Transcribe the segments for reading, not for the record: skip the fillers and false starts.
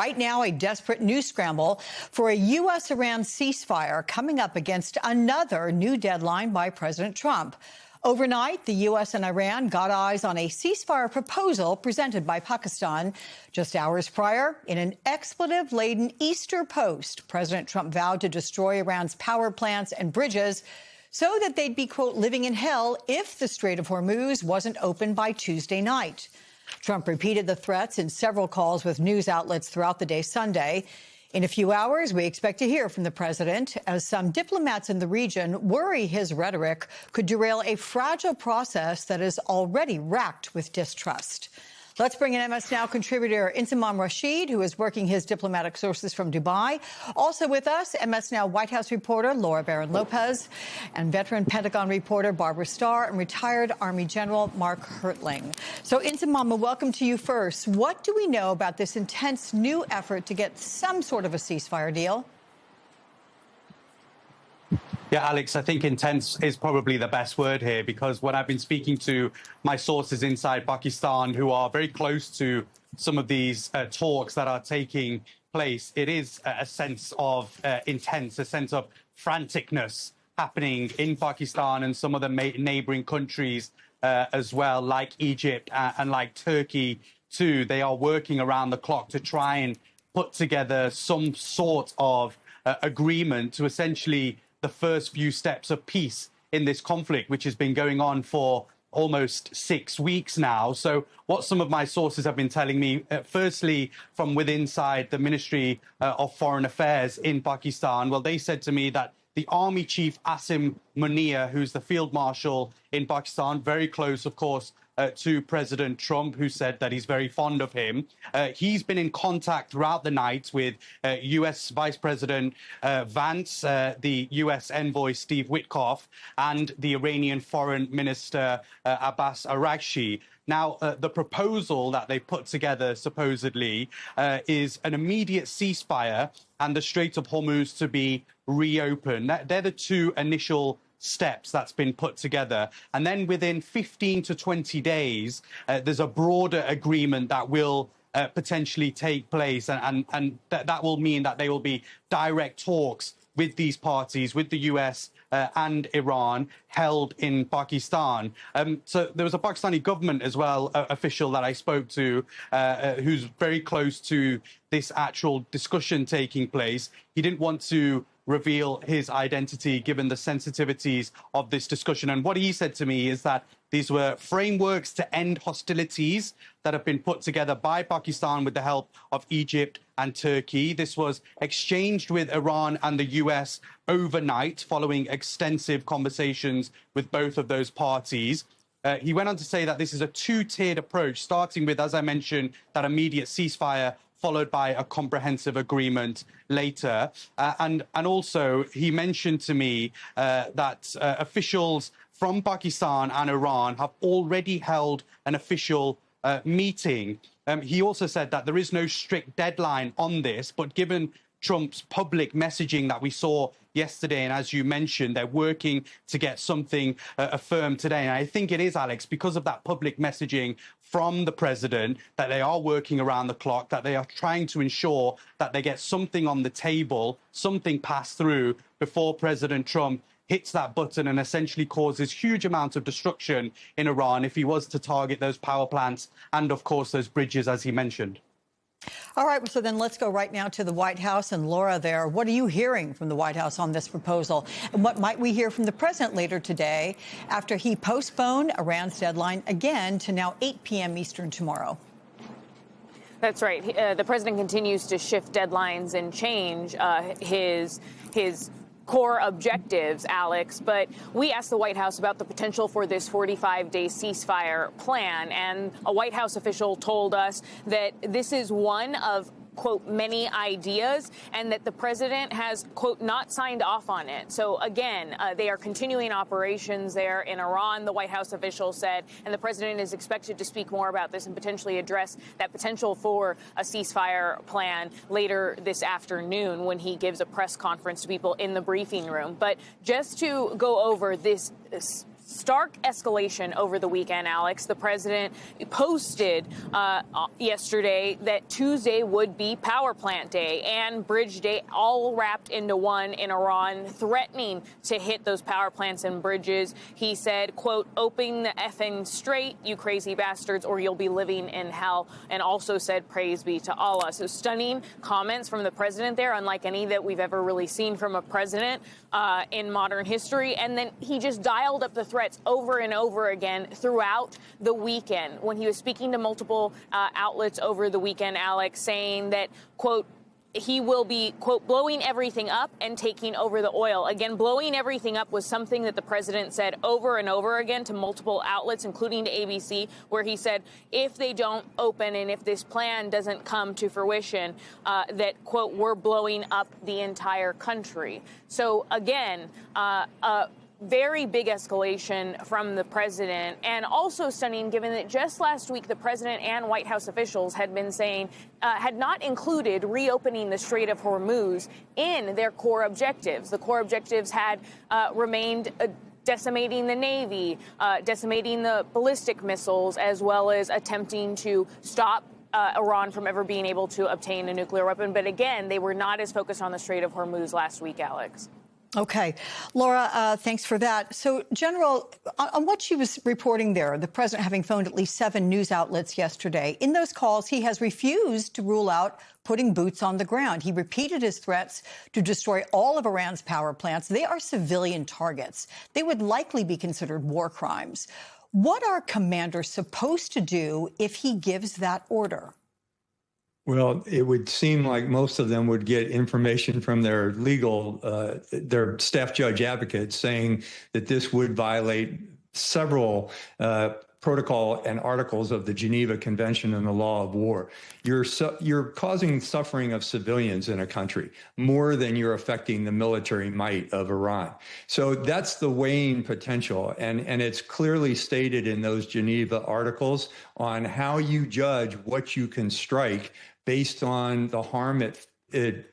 Right now, a desperate news scramble for a U.S.-Iran ceasefire coming up against another new deadline by President Trump. Overnight, the U.S. and Iran got eyes on a ceasefire proposal presented by Pakistan. Just hours prior, in an expletive-laden Easter post, President Trump vowed to destroy Iran's power plants and bridges so that they'd be, quote, living in hell if the Strait of Hormuz wasn't opened by Tuesday night. Trump repeated the threats in several calls with news outlets throughout the day Sunday. In a few hours, we expect to hear from the president as some diplomats in the region worry his rhetoric could derail a fragile process that is already racked with distrust. Let's bring in MS Now contributor Insamam Rashid, who is working his diplomatic sources from Dubai. Also with us, MS Now White House reporter Laura Barron-Lopez and veteran Pentagon reporter Barbara Starr and retired Army General Mark Hertling. So, Insamam, welcome to you first. What do we know about this intense new effort to get some sort of a ceasefire deal? Yeah, Alex, I think intense is probably the best word here, because when I've been speaking to my sources inside Pakistan who are very close to some of these talks that are taking place, it is a sense of intense, a sense of franticness happening in Pakistan and some of the neighboring countries as well, like Egypt and like Turkey too. They are working around the clock to try and put together some sort of agreement to essentially the first few steps of peace in this conflict, which has been going on for almost 6 weeks now. So what some of my sources have been telling me, firstly, from within inside the Ministry of Foreign Affairs in Pakistan, well, they said to me that the Army Chief Asim Munir, who's the Field Marshal in Pakistan, very close, of course, to President Trump, who said that he's very fond of him. He's been in contact throughout the night with U.S. Vice President Vance, the U.S. envoy Steve Witkoff, and the Iranian Foreign Minister Abbas Araghchi. Now, the proposal that they put together, supposedly, is an immediate ceasefire and the Strait of Hormuz to be reopened. They're the two initial steps that's been put together. And then within 15 to 20 days, there's a broader agreement that will potentially take place. And that will mean that there will be direct talks with these parties, with the US and Iran, held in Pakistan. So there was a Pakistani government as well, official that I spoke to, who's very close to this actual discussion taking place. He didn't want to reveal his identity given the sensitivities of this discussion. And what he said to me is that these were frameworks to end hostilities that have been put together by Pakistan with the help of Egypt and Turkey. This was exchanged with Iran and the US overnight following extensive conversations with both of those parties. He went on to say that this is a two-tiered approach, starting with, as I mentioned, that immediate ceasefire, followed by a comprehensive agreement later. And also, he mentioned to me that officials from Pakistan and Iran have already held an official meeting. He also said that there is no strict deadline on this, but given Trump's public messaging that we saw yesterday, and as you mentioned, they're working to get something affirmed today. And I think it is, Alex, because of that public messaging from the president, that they are working around the clock, that they are trying to ensure that they get something on the table, something passed through before President Trump hits that button and essentially causes huge amounts of destruction in Iran if he was to target those power plants and, of course, those bridges, as he mentioned. All right, so then let's go right now to the White House and Laura there. What are you hearing from the White House on this proposal? And what might we hear from the president later today after he postponed Iran's deadline again to now 8 p.m. Eastern tomorrow? That's right. The president continues to shift deadlines and change his core objectives, Alex. But we asked the White House about the potential for this 45-day ceasefire plan, and a White House official told us that this is one of, quote, many ideas, and that the president has, quote, not signed off on it. So, again, they are continuing operations there in Iran, the White House official said, and the president is expected to speak more about this and potentially address that potential for a ceasefire plan later this afternoon when he gives a press conference to people in the briefing room. But just to go over this stark escalation over the weekend, Alex. The president posted yesterday that Tuesday would be Power Plant Day and Bridge Day, all wrapped into one in Iran, threatening to hit those power plants and bridges. He said, quote, "Open the effing straight, you crazy bastards, or you'll be living in hell," and also said, "Praise be to Allah." So stunning comments from the president there, unlike any that we've ever really seen from a president in modern history. And then he just dialed up the threats over and over again throughout the weekend when he was speaking to multiple outlets over the weekend, Alex, saying that, quote, he will be, quote, blowing everything up and taking over the oil. Again, blowing everything up was something that the president said over and over again to multiple outlets, including to ABC, where he said if they don't open and if this plan doesn't come to fruition, that, quote, we're blowing up the entire country. So, again, very big escalation from the president, and also stunning given that just last week the president and White House officials had been saying had not included reopening the Strait of Hormuz in their core objectives. The core objectives had remained decimating the Navy, decimating the ballistic missiles, as well as attempting to stop Iran from ever being able to obtain a nuclear weapon. But again, they were not as focused on the Strait of Hormuz last week, Alex. Okay. Laura, thanks for that. So, General, on what she was reporting there, the president having phoned at least 7 news outlets yesterday, in those calls, he has refused to rule out putting boots on the ground. He repeated his threats to destroy all of Iran's power plants. They are civilian targets. They would likely be considered war crimes. What are commanders supposed to do if he gives that order? Well, it would seem like most of them would get information from their their staff judge advocates saying that this would violate several protocol and articles of the Geneva Convention and the law of war. You're causing suffering of civilians in a country more than you're affecting the military might of Iran. So that's the weighing potential. And it's clearly stated in those Geneva articles on how you judge what you can strike based on the harm it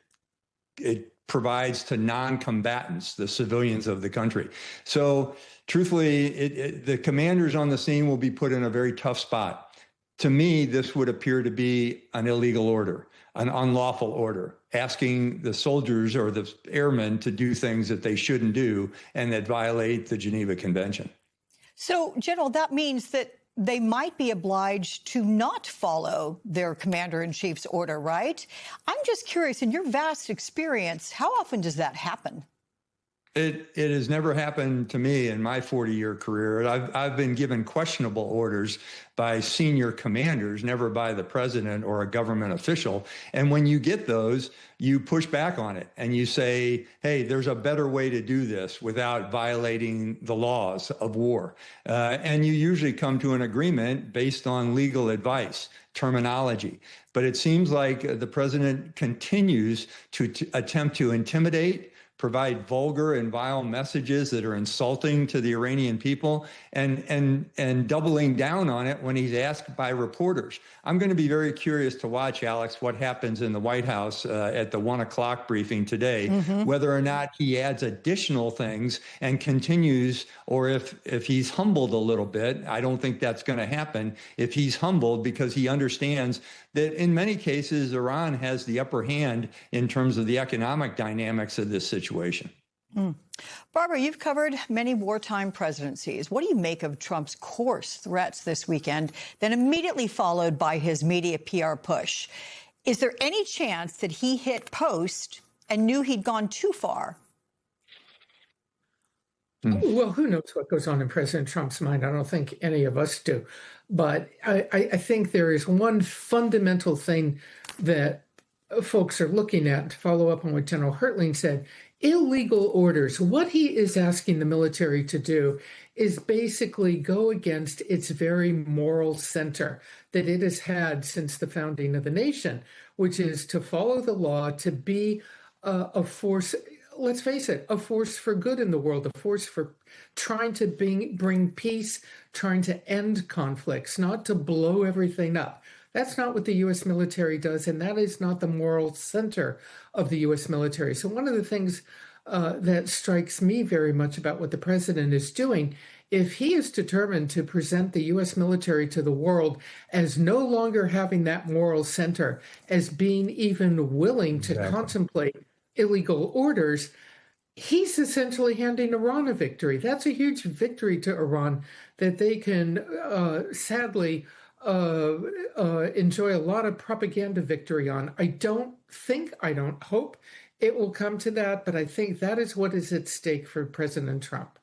provides to non-combatants, the civilians of the country. So truthfully, the commanders on the scene will be put in a very tough spot. To me, this would appear to be an illegal order, an unlawful order, asking the soldiers or the airmen to do things that they shouldn't do and that violate the Geneva Convention. So, General, that means that they might be obliged to not follow their commander-in-chief's order, right? I'm just curious, in your vast experience, how often does that happen? It has never happened to me in my 40-year career. I've been given questionable orders by senior commanders, never by the president or a government official. And when you get those, you push back on it and you say, hey, there's a better way to do this without violating the laws of war. And you usually come to an agreement based on legal advice, terminology. But it seems like the president continues to attempt to intimidate, provide vulgar and vile messages that are insulting to the Iranian people, and doubling down on it when he's asked by reporters. I'm going to be very curious to watch, Alex, what happens in the White House at the 1 o'clock briefing today, whether or not he adds additional things and continues, or if he's humbled a little bit. I don't think that's going to happen. If he's humbled because he understands that in many cases, Iran has the upper hand in terms of the economic dynamics of this situation. Barbara, you've covered many wartime presidencies. What do you make of Trump's coarse threats this weekend, then immediately followed by his media PR push? Is there any chance that he hit post and knew he'd gone too far? Well, who knows what goes on in President Trump's mind? I don't think any of us do. But I think there is one fundamental thing that folks are looking at, to follow up on what General Hertling said. Illegal orders. What he is asking the military to do is basically go against its very moral center that it has had since the founding of the nation, which is to follow the law, to be a force. Let's face it, a force for good in the world, a force for trying to bring peace, trying to end conflicts, not to blow everything up. That's not what the U.S. military does, and that is not the moral center of the U.S. military. So one of the things that strikes me very much about what the president is doing If he is determined to present the U.S. military to the world as no longer having that moral center, as being even willing to contemplate illegal orders, he's essentially handing Iran a victory. That's a huge victory to Iran that they can sadly enjoy a lot of propaganda victory on. I don't hope it will come to that, but I think that is what is at stake for President Trump.